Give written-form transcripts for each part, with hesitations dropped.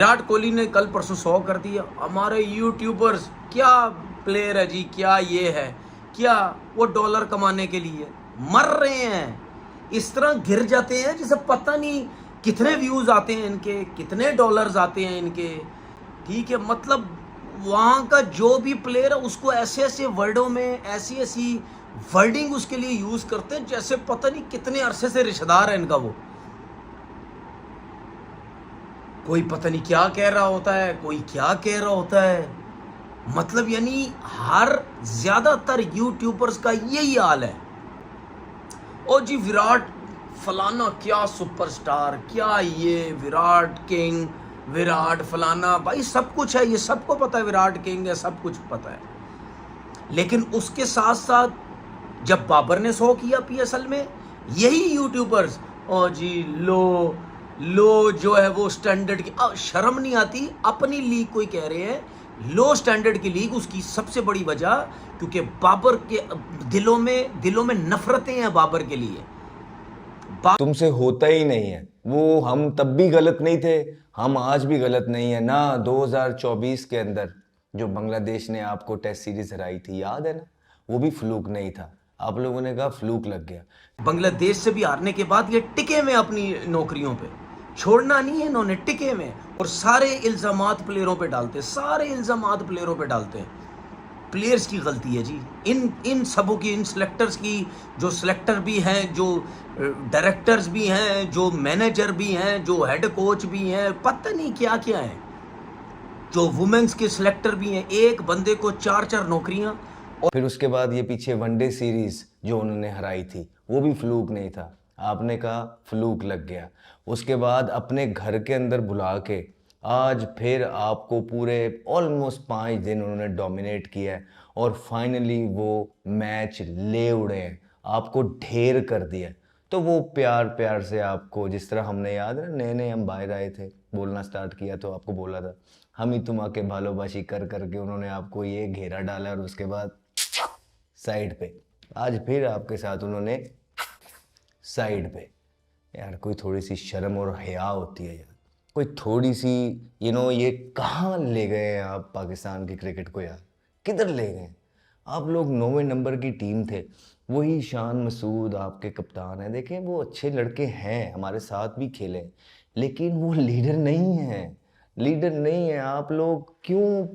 विराट कोहली ने कल परसों 100 कर दिया। हमारे यूट्यूबर्स क्या प्लेयर है जी, क्या ये है, क्या वो डॉलर कमाने के लिए मर रहे हैं, इस तरह गिर जाते हैं जिसे पता नहीं कितने व्यूज आते हैं इनके, कितने डॉलर्स आते हैं इनके। ठीक है, मतलब वहाँ का जो भी प्लेयर है उसको ऐसे ऐसे वर्डों में ऐसी ऐसी वर्डिंग उसके लिए यूज करते हैं जैसे पता नहीं कितने अरसे से रिश्तेदार है इनका। वो कोई पता नहीं क्या कह रहा होता है, कोई क्या कह रहा होता है। मतलब यानी हर ज्यादातर यूट्यूबर्स का यही हाल है। ओ जी विराट फलाना क्या सुपरस्टार, क्या ये विराट किंग, विराट फलाना, भाई सब कुछ है, ये सबको पता है विराट किंग है, सब कुछ पता है। लेकिन उसके साथ साथ जब बाबर ने 100 किया पीएसएल में, यही यूट्यूबर्स ओ जी लो जो है वो स्टैंडर्ड की, शर्म नहीं आती, अपनी लीग कोई कह रहे हैं लो स्टैंडर्ड की लीग। उसकी सबसे बड़ी वजह क्योंकि बाबर के दिलों में नफरतें हैं बाबर के लिए। तुमसे होता ही नहीं है वो। हम तब भी गलत नहीं थे, हम आज भी गलत नहीं है ना। 2024 के अंदर जो बांग्लादेश ने आपको टेस्ट सीरीज हराई थी, याद है ना? वो भी फ्लूक नहीं था, आप लोगों ने कहा फ्लूक लग गया। बांग्लादेश से भी हारने के बाद ये टिके में अपनी नौकरियों पे, छोड़ना नहीं है इन्होंने, टिके में। और सारे इल्जामात प्लेयरों पे डालते, सारे इल्जामात प्लेयरों पे डालते हैं। प्लेयर्स की गलती है जी, इन सबों की, इन सिलेक्टर्स की, जो सिलेक्टर भी हैं, जो डायरेक्टर्स भी हैं, जो मैनेजर भी हैं, जो हेड कोच भी हैं, पता नहीं क्या क्या है, जो वुमेन्स के सिलेक्टर भी हैं। एक बंदे को 4-4 नौकरियां। फिर उसके बाद ये पीछे वनडे सीरीज जो उन्होंने हराई थी, वो भी फ्लूक नहीं था, आपने कहा फ्लूक लग गया। उसके बाद अपने घर के अंदर बुला के आज फिर आपको पूरे ऑलमोस्ट 5 दिन उन्होंने डोमिनेट किया है और फाइनली वो मैच ले उड़े हैं, आपको ढेर कर दिया। तो वो प्यार प्यार से आपको, जिस तरह हमने, याद है नए नए हम बाहर आए थे, बोलना स्टार्ट किया तो आपको बोला था हम ही तुम आके भालोबाशी कर करके उन्होंने आपको ये घेरा डाला और उसके बाद साइड पे। आज फिर आपके साथ उन्होंने साइड पे। यार कोई थोड़ी सी शर्म और हया होती है यार, कोई थोड़ी सी ये कहाँ ले गए हैं आप पाकिस्तान की क्रिकेट को यार, किधर ले गए? आप लोग 9वें नंबर की टीम थे, वही शान मसूद आपके कप्तान है। देखें वो अच्छे लड़के हैं, हमारे साथ भी खेले, लेकिन वो लीडर नहीं है, लीडर नहीं है। आप लोग क्यों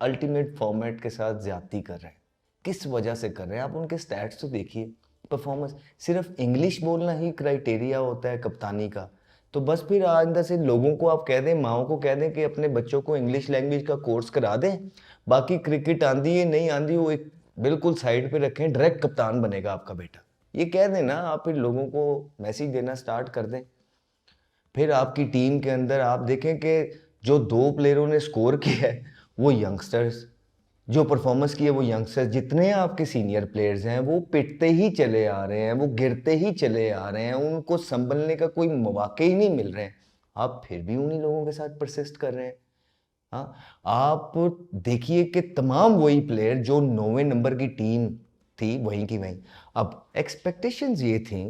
अल्टीमेट फॉर्मेट के साथ ज्यादती कर रहे हैं? किस वजह से कर रहे हैं? आप उनके स्टैट्स तो देखिए, परफॉर्मेंस। सिर्फ इंग्लिश बोलना ही क्राइटेरिया होता है कप्तानी का? तो बस फिर अंदर से लोगों को आप कह दें, माओ को कह दें कि अपने बच्चों को इंग्लिश लैंग्वेज का कोर्स करा दें, बाकी क्रिकेट आंदी है नहीं आंदी वो एक बिल्कुल साइड पे रखें, डायरेक्ट कप्तान बनेगा आपका बेटा, ये कह दें ना। आप फिर लोगों को मैसेज देना स्टार्ट कर दें। फिर आपकी टीम के अंदर आप देखें कि जो 2 प्लेयरों ने स्कोर किया है वो यंगस्टर्स, जो परफॉर्मेंस की है वो यंगस्टर्स। जितने आपके सीनियर प्लेयर्स हैं वो पिटते ही चले आ रहे हैं, वो गिरते ही चले आ रहे हैं, उनको संभलने का कोई मौका ही नहीं मिल रहे हैं। आप फिर भी उन्हीं लोगों के साथ परसिस्ट कर रहे हैं। हाँ, आप देखिए कि तमाम वही प्लेयर जो 9वें नंबर की टीम थी वहीं की वहीं। अब एक्सपेक्टेशंस ये थी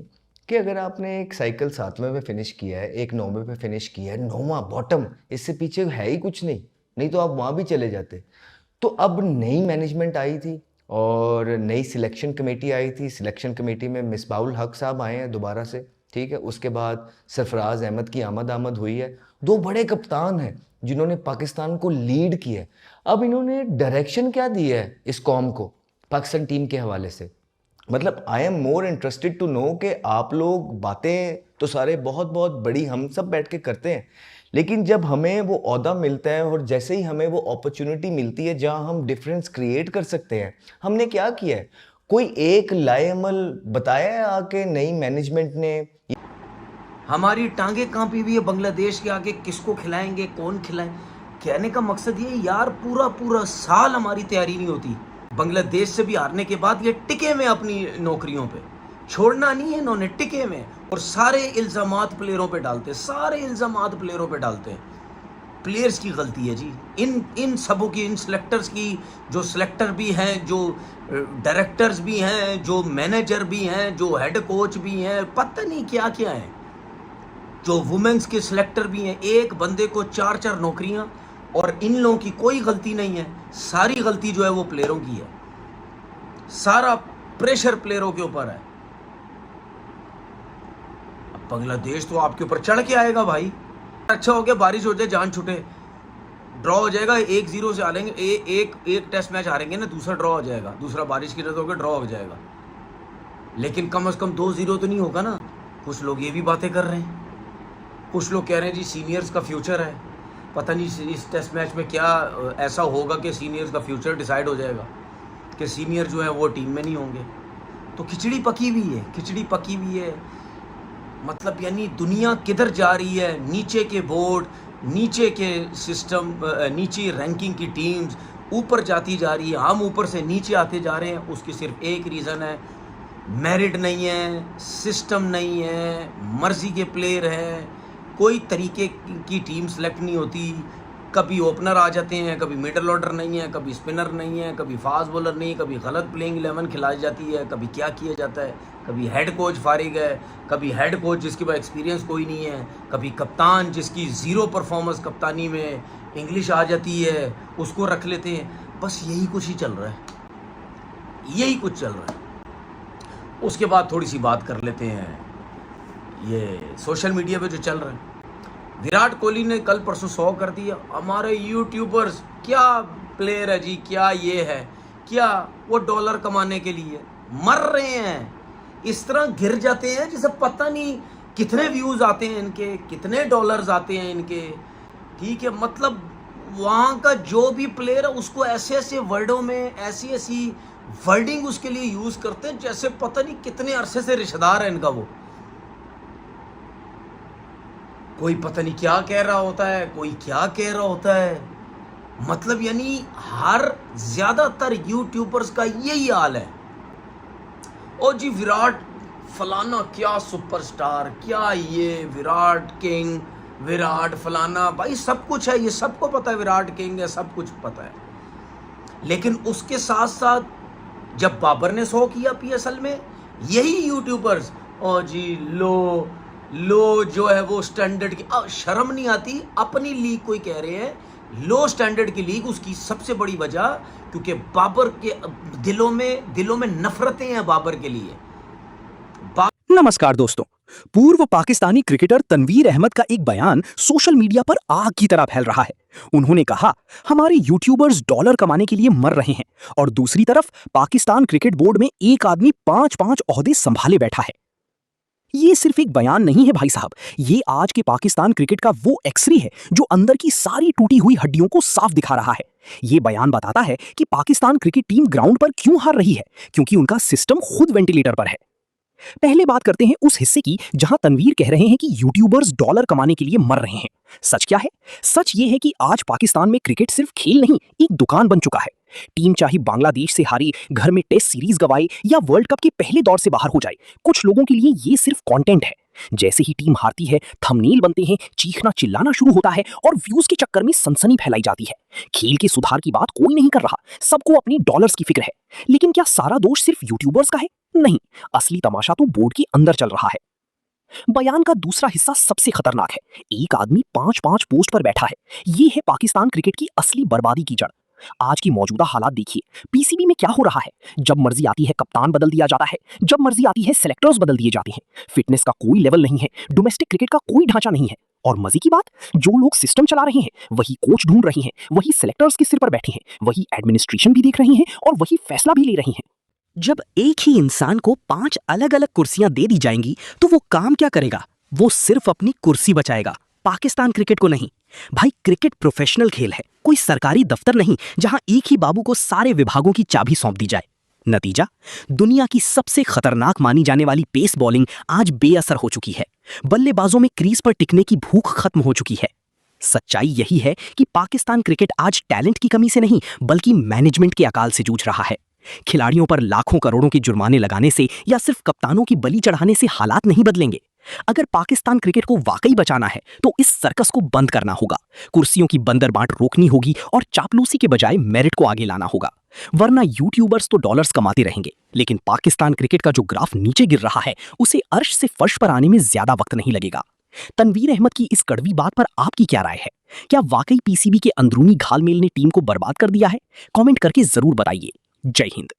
कि अगर आपने एक साइकिल 7वें पे फिनिश किया है, एक 9वें पे फिनिश किया है, 9वां बॉटम, इससे पीछे है ही कुछ नहीं, नहीं तो आप वहाँ भी चले जाते। तो अब नई मैनेजमेंट आई थी और नई सिलेक्शन कमेटी आई थी। सिलेक्शन कमेटी में मिसबाउल हक साहब आए हैं दोबारा से, ठीक है। उसके बाद सरफराज अहमद की आमद हुई है। 2 बड़े कप्तान हैं जिन्होंने पाकिस्तान को लीड किया है। अब इन्होंने डायरेक्शन क्या दी है इस कौम को पाकिस्तान टीम के हवाले से? मतलब I am more interested to know कि आप लोग बातें तो सारे बहुत बहुत बड़ी हम सब बैठ के करते हैं, लेकिन जब हमें वो ओहदा मिलता है और जैसे ही हमें वो अपॉर्चुनिटी मिलती है जहां हम डिफरेंस क्रिएट कर सकते हैं, हमने क्या किया है? कोई एक लाएअमल बताया है आके नई मैनेजमेंट ने? हमारी टांगे कांपी हुई है बांग्लादेश के आगे, किसको खिलाएंगे, कौन खिलाए। कहने का मकसद ये यार, पूरा पूरा साल हमारी तैयारी नहीं होती। बांग्लादेश से भी हारने के बाद ये टिके में अपनी नौकरियों पे, छोड़ना नहीं है इन्होंने, टिके में। और सारे इल्जामात प्लेयरों पे डालते, सारे इल्जामात प्लेयरों पे डालते हैं। प्लेयर्स की गलती है जी, इन सबों की, इन सिलेक्टर्स की, जो सिलेक्टर भी हैं, जो डायरेक्टर्स भी हैं, जो मैनेजर भी हैं, जो हेड कोच भी हैं, पता नहीं क्या क्या है। जो वुमेन्स के सिलेक्टर भी हैं, एक बंदे को 4-4 नौकरियां, और इन लोगों की कोई गलती नहीं है, सारी गलती जो है वो प्लेयरों की है, सारा प्रेशर प्लेयरों के ऊपर है। अब बांग्लादेश तो आपके ऊपर चढ़ के आएगा भाई। अच्छा हो गया बारिश हो जाए, जान छूटे, ड्रॉ हो जाएगा, 1-0 से हारेंगे, एक टेस्ट मैच हारेंगे ना, दूसरा ड्रॉ हो जाएगा, दूसरा बारिश की वजह से ड्रॉ हो जाएगा, लेकिन कम से कम 2-0 तो नहीं होगा ना। कुछ लोग ये भी बातें कर रहे हैं, कुछ लोग कह रहे हैं जी सीनियर्स का फ्यूचर है, पता नहीं इस टेस्ट मैच में क्या ऐसा होगा कि सीनियर्स का फ्यूचर डिसाइड हो जाएगा कि सीनियर जो है वो टीम में नहीं होंगे। तो खिचड़ी पकी हुई है, खिचड़ी पकी हुई है। मतलब यानी दुनिया किधर जा रही है, नीचे के बोर्ड, नीचे के सिस्टम, नीचे रैंकिंग की टीम्स ऊपर जाती जा रही है, हम ऊपर से नीचे आते जा रहे हैं। उसकी सिर्फ एक रीज़न है, मेरिट नहीं है, सिस्टम नहीं है, मर्जी के प्लेयर हैं, कोई तरीके की टीम सेलेक्ट नहीं होती। कभी ओपनर आ जाते हैं, कभी मिडल ऑर्डर नहीं है, कभी स्पिनर नहीं है, कभी फास्ट बॉलर नहीं है, कभी गलत प्लेइंग 11 खिलाई जाती है, कभी क्या किया जाता है, कभी हेड कोच फारिग है, कभी हेड कोच जिसके पास एक्सपीरियंस कोई नहीं है, कभी कप्तान जिसकी ज़ीरो परफॉर्मेंस कप्तानी में, इंग्लिश आ जाती है उसको रख लेते हैं। बस यही कुछ ही चल रहा है, यही कुछ चल रहा है। उसके बाद थोड़ी सी बात कर लेते हैं ये सोशल मीडिया पे जो चल रहा है। विराट कोहली ने कल परसों 100 कर दिया। हमारे यूट्यूबर्स क्या प्लेयर है जी, क्या ये है, क्या वो डॉलर कमाने के लिए मर रहे हैं, इस तरह गिर जाते हैं जिसे पता नहीं कितने व्यूज़ आते हैं इनके, कितने डॉलर्स आते हैं इनके। ठीक है, मतलब वहाँ का जो भी प्लेयर है उसको ऐसे ऐसे वर्डों में ऐसी ऐसी वर्डिंग उसके लिए यूज़ करते हैं जैसे पता नहीं कितने अरसे से रिश्तेदार है इनका वो। कोई पता नहीं क्या कह रहा होता है, कोई क्या कह रहा होता है। मतलब यानी हर ज़्यादातर यूट्यूबर्स का यही हाल है। ओ जी विराट फलाना क्या सुपरस्टार, क्या ये विराट किंग, विराट फलाना, भाई सब कुछ है, ये सबको पता है विराट किंग है, सब कुछ पता है। लेकिन उसके साथ साथ जब बाबर ने 100 किया पीएसएल में, यही यूट्यूबर्स ओ जी लो जो है वो स्टैंडर्ड की, शर्म नहीं आती, अपनी लीग कोई कह रहे हैं लो स्टैंडर्ड की लीग। उसकी सबसे बड़ी वजह क्योंकि बाबर के दिलों में नफरतें हैं बाबर के लिए। नमस्कार दोस्तों, पूर्व पाकिस्तानी क्रिकेटर तनवीर अहमद का एक बयान सोशल मीडिया पर आग की तरह फैल रहा है। उन्होंने कहा, हमारे यूट्यूबर्स डॉलर कमाने के लिए मर रहे हैं, और दूसरी तरफ पाकिस्तान क्रिकेट बोर्ड में एक आदमी 5-5 ओहदे संभाले बैठा है। ये सिर्फ एक बयान नहीं है भाई साहब, ये आज के पाकिस्तान क्रिकेट का वो एक्सरे है जो अंदर की सारी टूटी हुई हड्डियों को साफ दिखा रहा है। ये बयान बताता है कि पाकिस्तान क्रिकेट टीम ग्राउंड पर क्यों हार रही है, क्योंकि उनका सिस्टम खुद वेंटिलेटर पर है। पहले बात करते हैं उस हिस्से की जहां तनवीर कह रहे हैं कि यूट्यूबर्स डॉलर कमाने के लिए मर रहे हैं। सच क्या है? सच ये है कि आज पाकिस्तान में क्रिकेट सिर्फ खेल नहीं, एक दुकान बन चुका है। टीम चाहे बांग्लादेश से हारी, घर में टेस्ट सीरीज गवाए या वर्ल्ड कप के पहले दौर से बाहर हो जाए, कुछ लोगों के लिए ये सिर्फ कंटेंट है। जैसे ही टीम हारती है, थंबनेल बनते हैं, चीखना चिल्लाना शुरू होता है और व्यूज के चक्कर में सनसनी फैलाई जाती है। खेल के सुधार की बात कोई नहीं कर रहा, सबको अपनी डॉलर्स की फिक्र है। लेकिन क्या सारा दोष सिर्फ यूट्यूबर्स का है? नहीं, असली तमाशा तो बोर्ड के अंदर चल रहा है। बयान का दूसरा हिस्सा सबसे खतरनाक है। एक आदमी 5-5 पोस्ट पर बैठा है। ये है पाकिस्तान क्रिकेट की असली बर्बादी की जड़। आज की मौजूदा हालात देखिए, पीसीबी में क्या हो रहा है। जब मर्जी आती है कप्तान बदल दिया जाता है, जब मर्जी आती है सेलेक्टर्स बदल दिए जाते हैं। फिटनेस का कोई लेवल नहीं है, डोमेस्टिक क्रिकेट का कोई ढांचा नहीं है। और मजे की बात, जो लोग सिस्टम चला रहे हैं, वही कोच ढूंढ रहे हैं, वही सेलेक्टर्स के सिर पर बैठे हैं, वही एडमिनिस्ट्रेशन भी देख रहे हैं और वही फैसला भी ले रहे हैं। जब एक ही इंसान को 5 अलग-अलग कुर्सियां दे दी जाएंगी तो वो काम क्या करेगा? वो सिर्फ अपनी कुर्सी बचाएगा, पाकिस्तान क्रिकेट को नहीं। भाई, क्रिकेट प्रोफेशनल खेल है, कोई सरकारी दफ्तर नहीं जहां एक ही बाबू को सारे विभागों की चाबी सौंप दी जाए। नतीजा, दुनिया की सबसे खतरनाक मानी जाने वाली पेस बॉलिंग आज बेअसर हो चुकी है। बल्लेबाजों में क्रीज पर टिकने की भूख खत्म हो चुकी है। सच्चाई यही है कि पाकिस्तान क्रिकेट आज टैलेंट की कमी से नहीं, बल्कि मैनेजमेंट के अकाल से जूझ रहा है। खिलाड़ियों पर लाखों करोड़ों के जुर्माने लगाने से या सिर्फ कप्तानों की बलि चढ़ाने से हालात नहीं बदलेंगे। अगर पाकिस्तान क्रिकेट को वाकई बचाना है तो इस सर्कस को बंद करना होगा, कुर्सियों की बंदरबांट रोकनी होगी और चापलूसी के बजाय मेरिट को आगे लाना होगा। वरना यूट्यूबर्स तो डॉलर्स कमाते रहेंगे, लेकिन पाकिस्तान क्रिकेट का जो ग्राफ नीचे गिर रहा है, उसे अर्श से फर्श पर आने में ज्यादा वक्त नहीं लगेगा। तनवीर अहमद की इस कड़वी बात पर आपकी क्या राय है? क्या वाकई पीसीबी के अंदरूनी घालमेल ने टीम को बर्बाद कर दिया है? कमेंट करके जरूर बताइए। जय हिंद।